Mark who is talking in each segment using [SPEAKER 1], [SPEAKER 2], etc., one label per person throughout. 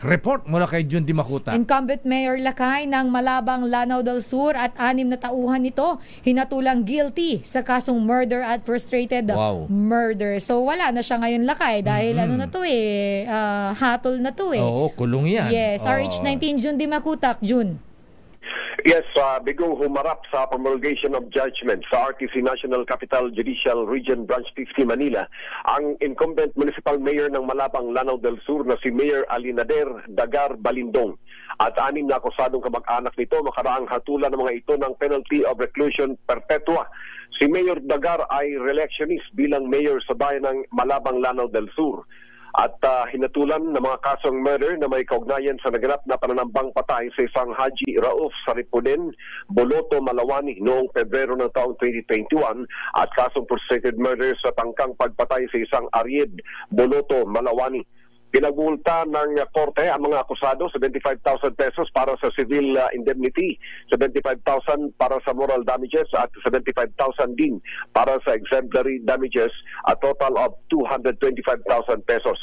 [SPEAKER 1] Report mula kay Jun Dimacuta.
[SPEAKER 2] Incumbent Mayor Lakay ng Malabang, Lanao del Sur at 6 na tauhan nito hinatulang guilty sa kasong murder at frustrated murder. So wala na siya ngayon, Lakay, dahil ano na to hatol na to
[SPEAKER 1] Oo, kulong yan.
[SPEAKER 2] Yes, RH19 Jun Dimacuta. Jun.
[SPEAKER 3] Yes, bigong humarap sa promulgation of judgment sa RTC National Capital Judicial Region Branch 50 Manila ang incumbent municipal mayor ng Malabang, Lanao del Sur na si Mayor Alinader Dagar Balindong at 6 na akusadong kamag-anak nito makaraang hatulan ng mga ito ng penalty of reclusion perpetua. Si Mayor Dagar ay re-electionist bilang mayor sa bayan ng Malabang, Lanao del Sur at hinatulan ng mga kasong murder na may kaugnayan sa naganap na pananambang patay sa isang Haji Rauf Saripuden, Boloto, Malawani noong Pebrero ng taong 2021 at kasong frustrated murder sa tangkang pagpatay sa isang Aried, Boloto, Malawani. Pinagmulta ng korte ang mga akusado, 75,000 pesos para sa civil indemnity, 75,000 para sa moral damages at 75,000 din para sa exemplary damages, a total of 225,000 pesos.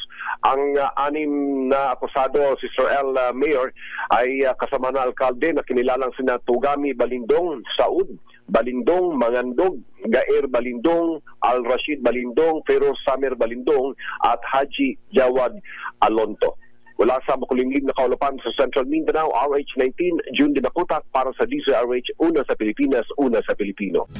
[SPEAKER 3] Ang 6 na akusado, Sister L. Mayor, ay kasama na alkalde na kinilalang sina Tugami Balindong, Saud Balindong, Mangandog, Gaer Balindong, Al-Rashid Balindong, Feroz Samer Balindong at Haji Jawad Alonto. Wala sa makulimlim na kaulapan sa Central Mindanao, RH19, Jun Dimacuta para sa DZRH, una sa Pilipinas, una sa Pilipino.